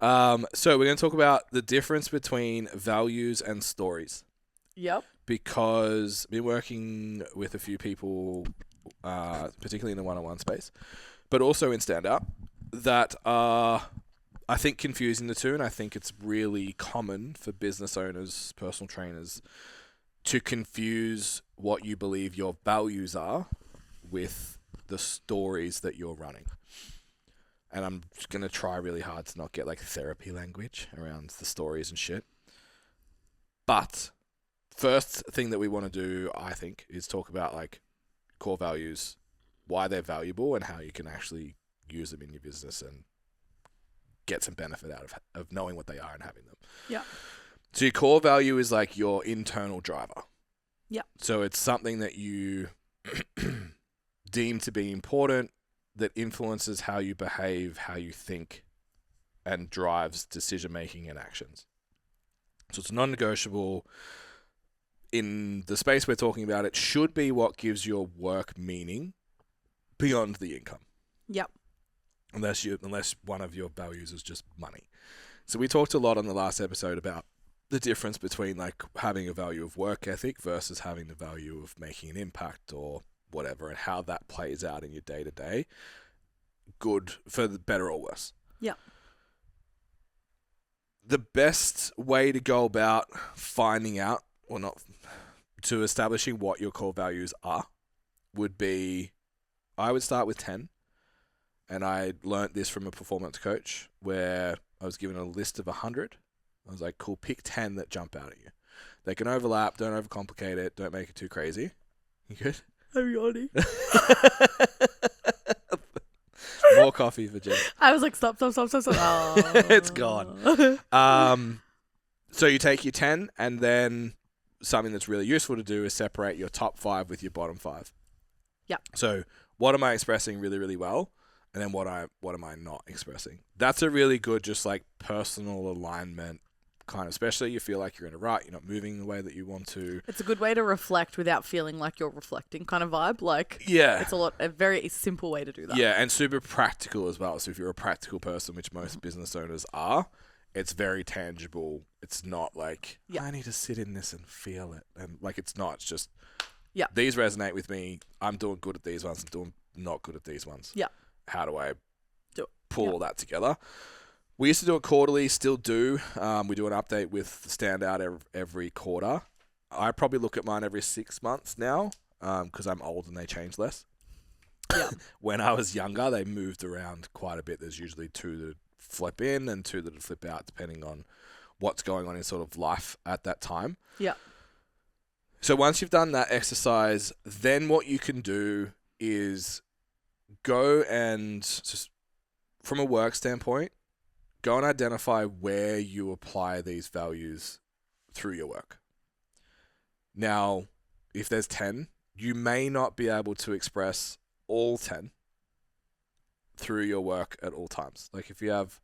So we're going to talk about the difference between values and stories. Yep. Because I've been working with a few people, particularly in the one-on-one space, but also in stand-up, that are, I think, confusing the two. And I think it's really common for business owners, personal trainers, to confuse what you believe your values are with the stories that you're running. And I'm just going to try really hard to not get like therapy language around the stories and shit. But first thing that we want to do, I think, is talk about like core values, why they're valuable, and how you can actually use them in your business and get some benefit out of knowing what they are and having them. Yeah. So your core value is like your internal driver. Yeah. So it's something that you deem to be important, that influences how you behave, how you think, and drives decision-making and actions. So it's non-negotiable. In the space we're talking about, it should be what gives your work meaning beyond the income. Yep. Unless one of your values is just money. So we talked a lot on the last episode about the difference between like having a value of work ethic versus having the value of making an impact or whatever, and how that plays out in your day-to-day, good for the better or worse. Yeah. The best way to go about finding out, or not, to establishing what your core values are, would be, I would start with 10, and I learnt this from a performance coach where I was given a list of 100. I was like, cool, pick 10 that jump out at you. They can overlap, don't overcomplicate it, don't make it too crazy. You good? I'm yawning. More coffee for Jen. I was like, stop. Oh. It's gone. So you take your 10, and then something that's really useful to do is separate your top 5 with your bottom 5. Yeah. So what am I expressing really, really well? And then what am I not expressing? That's a really good just like personal alignment kind of, especially you feel like you're in a rut, you're not moving the way that you want to. It's a good way to reflect without feeling like you're reflecting kind of vibe. Like, yeah, it's a very simple way to do that. Yeah, and super practical as well. So if you're a practical person, which most business owners are, it's very tangible. It's not like, I need to sit in this and feel it. And like, it's not, it's just, these resonate with me. I'm doing good at these ones. I'm doing not good at these ones. Yeah. How do I pull all that together? We used to do it quarterly, still do. We do an update with the Standout every quarter. I probably look at mine every 6 months now because I'm old and they change less. Yeah. When I was younger, they moved around quite a bit. There's usually 2 that flip in and 2 that flip out, depending on what's going on in sort of life at that time. Yeah. So once you've done that exercise, then what you can do is go and, just from a work standpoint, go and identify where you apply these values through your work. Now, if there's 10, you may not be able to express all 10 through your work at all times. Like if you have,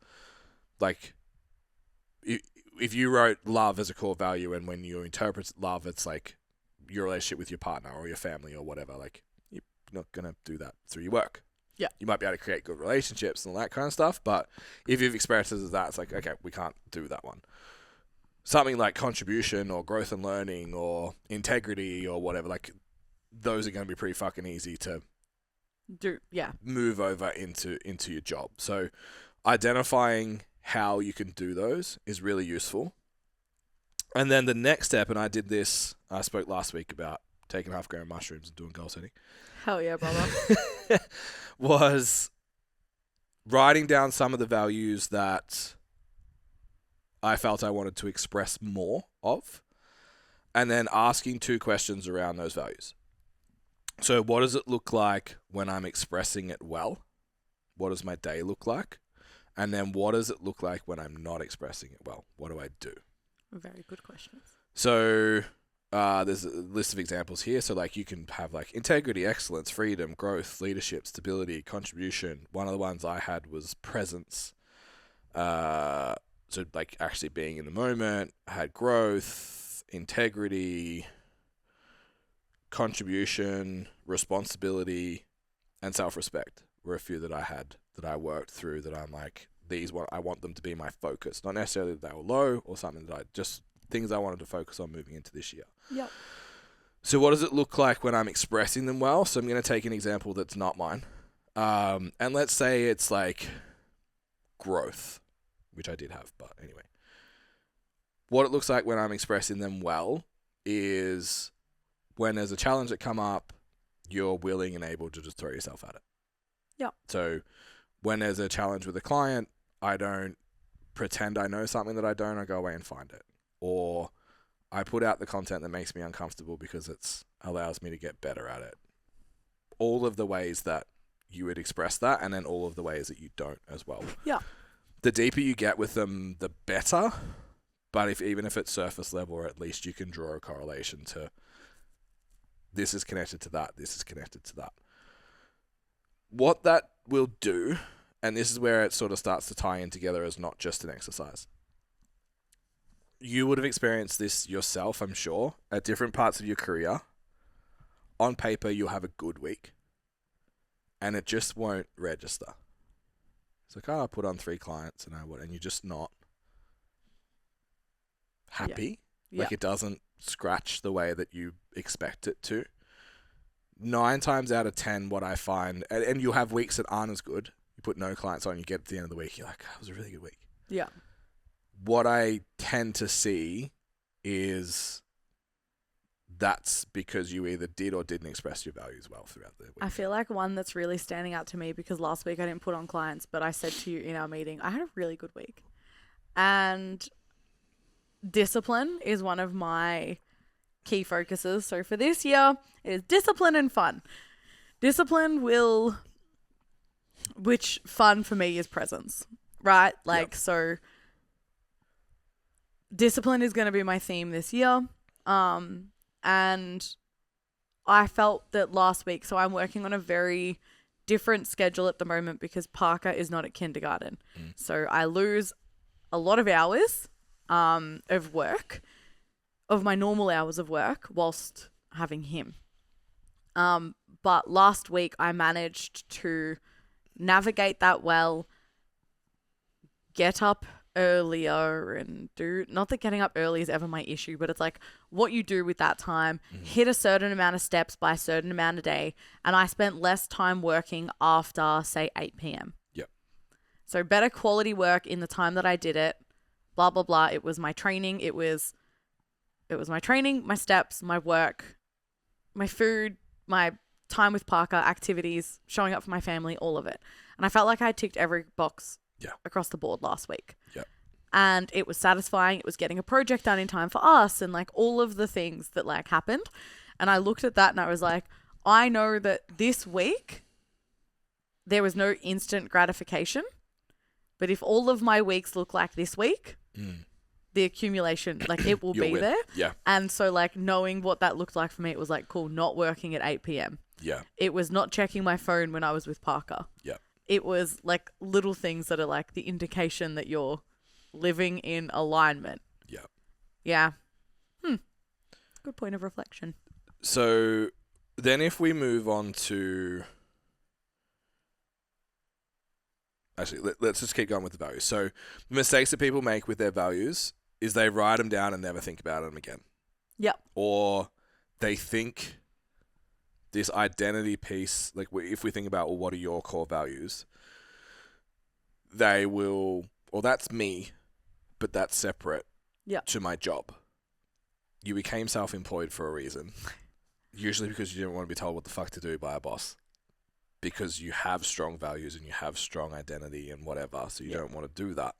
like, if you wrote love as a core value, and when you interpret love, it's like your relationship with your partner or your family or whatever, like you're not going to do that through your work. Yeah. You might be able to create good relationships and all that kind of stuff, but if you've expressed it as that, it's like, okay, we can't do that one. Something like contribution or growth and learning or integrity or whatever, like those are going to be pretty fucking easy to move over into your job. So identifying how you can do those is really useful. And then the next step, and I did this, I spoke last week about taking half gram mushrooms and doing goal setting. Hell yeah, brother. Was writing down some of the values that I felt I wanted to express more of, and then asking 2 questions around those values. So what does it look like when I'm expressing it well? What does my day look like? And then what does it look like when I'm not expressing it well? What do I do? Very good questions. So there's a list of examples here. So like you can have like integrity, excellence, freedom, growth, leadership, stability, contribution. One of the ones I had was presence. So like actually being in the moment. I had growth, integrity, contribution, responsibility, and self-respect were a few that I had that I worked through that I'm like, I want them to be my focus. Not necessarily that they were low or something just things I wanted to focus on moving into this year. Yep. So what does it look like when I'm expressing them well? So I'm going to take an example that's not mine. And let's say it's like growth, which I did have, but anyway. What it looks like when I'm expressing them well is when there's a challenge that come up, you're willing and able to just throw yourself at it. Yeah. So when there's a challenge with a client, I don't pretend I know something that I don't. I go away and find it. Or I put out the content that makes me uncomfortable because it allows me to get better at it. All of the ways that you would express that, and then all of the ways that you don't as well. Yeah. The deeper you get with them, the better. But even if it's surface level, or at least you can draw a correlation to this is connected to that, this is connected to that. What that will do, and this is where it sort of starts to tie in together as not just an exercise. You would have experienced this yourself, I'm sure, at different parts of your career. On paper, you'll have a good week, and it just won't register. It's like, I put on 3 clients, and you're just not happy. Yeah. Like it doesn't scratch the way that you expect it to. 9 times out of 10, what I find, and you'll have weeks that aren't as good. You put no clients on, you get to the end of the week, you're like, that was a really good week. Yeah. What I tend to see is that's because you either did or didn't express your values well throughout the week. I feel like one that's really standing out to me, because last week I didn't put on clients, but I said to you in our meeting, I had a really good week. And discipline is one of my key focuses. So for this year, it is discipline and fun. Discipline which fun for me is presence, right? Like, yep. So discipline is going to be my theme this year. And I felt that last week, so I'm working on a very different schedule at the moment because Parker is not at kindergarten. So I lose a lot of hours of work, of my normal hours of work, whilst having him. But last week I managed to navigate that well, get up earlier and do, not that getting up early is ever my issue, but it's like what you do with that time, hit a certain amount of steps by a certain amount a day. And I spent less time working after, say, 8 p.m. Yep. So better quality work in the time that I did it, blah, blah, blah. It was my training. It was my training, my steps, my work, my food, my time with Parker, activities, showing up for my family, all of it. And I felt like I ticked every box across the board last week. Yep. And it was satisfying. It was getting a project done in time for us and like all of the things that like happened. And I looked at that and I was like, I know that this week there was no instant gratification, but if all of my weeks look like this week, the accumulation, like it will be there. Yeah. And so like knowing what that looked like for me, it was like, cool, not working at 8 p.m. Yeah. It was not checking my phone when I was with Parker. Yeah. It was like little things that are like the indication that you're living in alignment. Yeah. Yeah. Good point of reflection. So then if we move on to... Actually, let's just keep going with the values. So the mistakes that people make with their values is they write them down and never think about them again. Yep. Or they think this identity piece, like if we think about, well, what are your core values? They will, well, that's me, but that's separate to my job. You became self-employed for a reason. Usually because you didn't want to be told what the fuck to do by a boss. Because you have strong values and you have strong identity and whatever, so you don't want to do that.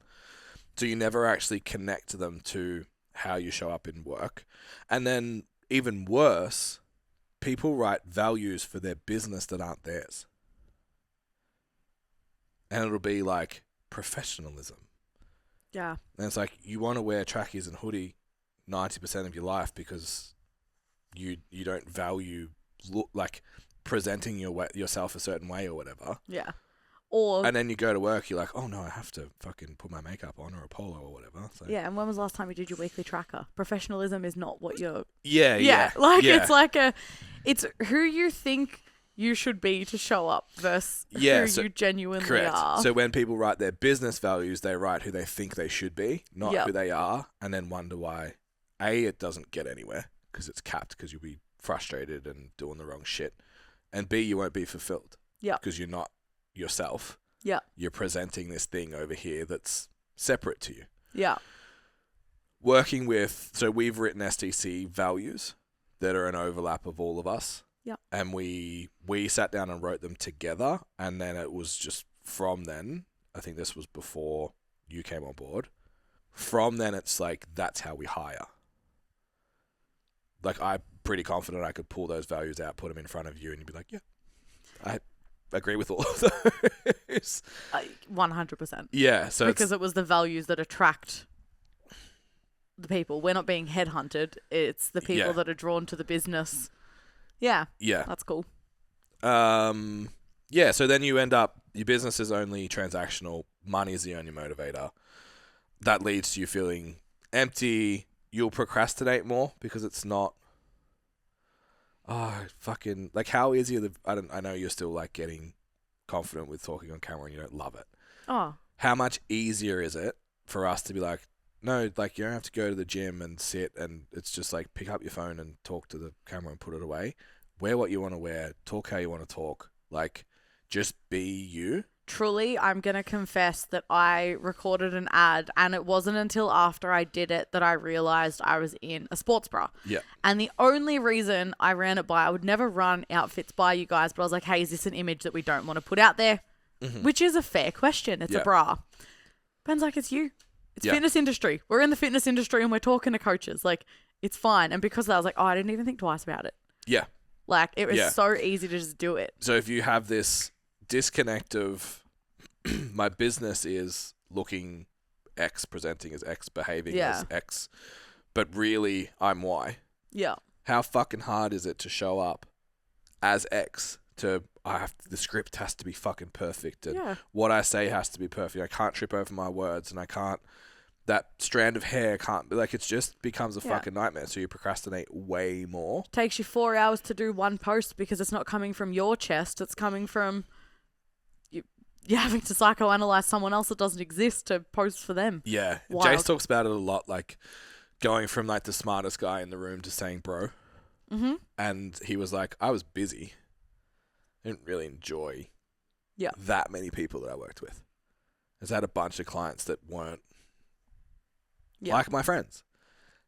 So you never actually connect them to how you show up in work. And then even worse, people write values for their business that aren't theirs. And it'll be like professionalism. Yeah. And it's like you want to wear trackies and hoodie 90% of your life because you don't value like presenting yourself a certain way or whatever. Yeah. Or and then you go to work, you're like, oh no, I have to fucking put my makeup on or a polo or whatever. So. Yeah, and when was the last time you did your weekly tracker? Professionalism is not what you're... Yeah. It's like it's who you think you should be to show up versus Yeah, who so- you genuinely Correct. are. So when people write their business values, they write who they think they should be, not Yep. who they are, and then wonder why, A, it doesn't get anywhere because it's capped because you'll be frustrated and doing the wrong shit, and B, you won't be fulfilled. Yep. Because you're not yourself. Yeah. You're presenting this thing over here that's separate to you. Yeah. Working with, so we've written STC values that are an overlap of all of us. Yep. And we sat down and wrote them together, and then it was just from then, I think this was before you came on board. From then, it's like, that's how we hire. Like, I'm pretty confident I could pull those values out, put them in front of you, and you'd be like, yeah, I agree with all of those. 100%. Yeah. So Because it was the values that attract the people. We're not being headhunted. It's the people Yeah. that are drawn to the business. Yeah. yeah. That's cool. Yeah, so then you end up, your business is only transactional, money is the only motivator. That leads to you feeling empty. You'll procrastinate more because it's not, fucking, like, how easy are the, I know you're still, like, getting confident with talking on camera and you don't love it. Oh, How much easier is it for us to be like, no, like, you don't have to go to the gym and sit and it's just like pick up your phone and talk to the camera and put it away. Wear what you want to wear, talk how you want to talk, like, just be you. truly, I'm going to confess that I recorded an ad and it wasn't until after I did it that I realized I was in a sports bra. Yeah. And the only reason I ran it by, I would never run outfits by you guys, but I was like, hey, is this an image that we don't want to put out there? Which is a fair question. It's Yeah. a bra. Ben's like, it's you. It's Yeah. fitness industry. We're in the fitness industry and we're talking to coaches. Like, it's fine. And because of that, I was like, oh, I didn't even think twice about it. Yeah. Like, it was Yeah. so easy to just do it. So if you have this disconnect of my business is looking X, presenting as X, behaving Yeah. as X, but really I'm Y. Yeah. How fucking hard is it to show up as X? The script has to be fucking perfect, and Yeah. what I say has to be perfect. I can't trip over my words, and that strand of hair can't be like, it just becomes a Yeah. fucking nightmare. So you procrastinate way more. Takes you 4 hours to do one post because it's not coming from your chest. It's coming from you having to psychoanalyze someone else that doesn't exist to post for them. Yeah. Wild. Jace talks about it a lot, like going from like the smartest guy in the room to saying bro. Mm-hmm. And he was like, I was busy. I didn't really enjoy Yeah. that many people that I worked with. I just had a bunch of clients that weren't Yeah. like my friends.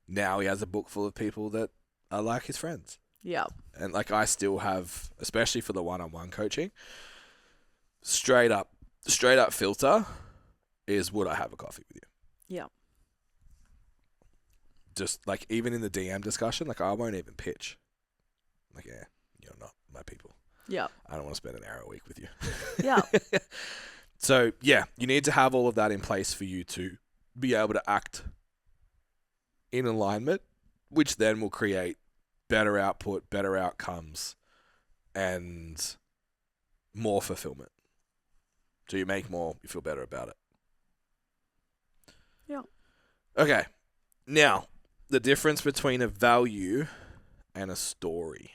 Now he has a book full of people that are like his friends. Yeah. And like, I still have, especially for the one-on-one coaching, straight up filter is, would I have a coffee with you? Yeah. Just like, even in the DM discussion, like, I won't even pitch. Like, yeah, you're not my people. Yeah. I don't want to spend an hour a week with you. Yeah. So yeah, you need to have all of that in place for you to be able to act in alignment, which then will create better output, better outcomes, and more fulfillment. So you make more, you feel better about it. Yeah. Okay. Now, the difference between a value and a story.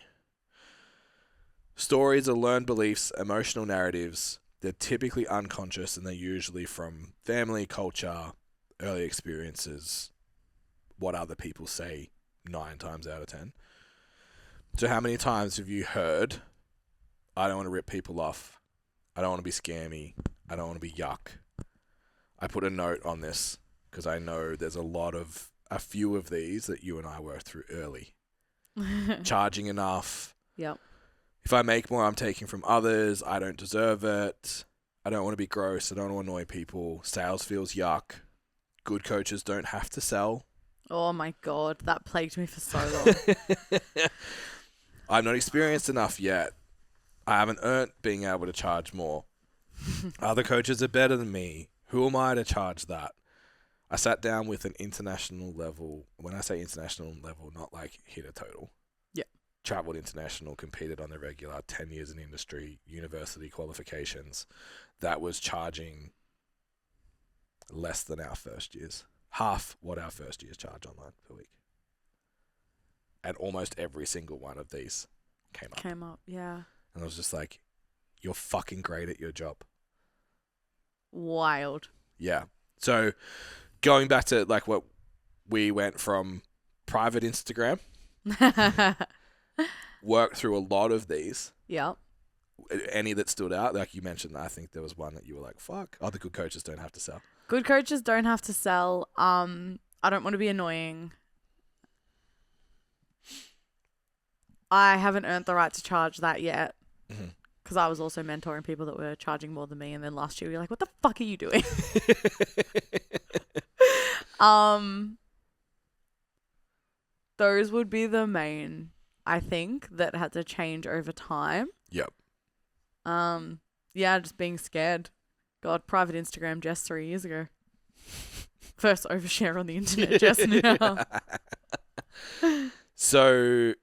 Stories are learned beliefs, emotional narratives. They're typically unconscious, and they're usually from family, culture, early experiences, what other people say 9 times out of 10. So how many times have you heard, I don't want to rip people off, I don't want to be scammy, I don't want to be yuck? I put a note on this because I know there's a few of these that you and I worked through early. Charging enough. Yep. If I make more, I'm taking from others. I don't deserve it. I don't want to be gross. I don't want to annoy people. Sales feels yuck. Good coaches don't have to sell. Oh my God. That plagued me for so long. I'm not experienced enough yet. I haven't earned being able to charge more. Other coaches are better than me. Who am I to charge that? I sat down with an international level. When I say international level, not like hit a total. Yeah. Traveled international, competed on the regular, 10 years in industry, university qualifications. That was charging less than our first years. Half what our first years charge online per week. And almost every single one of these came up. Yeah. And I was just like, you're fucking great at your job. Wild. Yeah. So going back to like what we went from private Instagram, worked through a lot of these. Yep. Any that stood out, like you mentioned, I think there was one that you were like, fuck, other good coaches don't have to sell. Good coaches don't have to sell. I don't want to be annoying. I haven't earned the right to charge that yet. Because I was also mentoring people that were charging more than me. And then last year, you're like, what the fuck are you doing? Those would be the main, I think, that had to change over time. Yep. Yeah, just being scared. God, private Instagram just 3 years ago. First overshare on the internet just now. So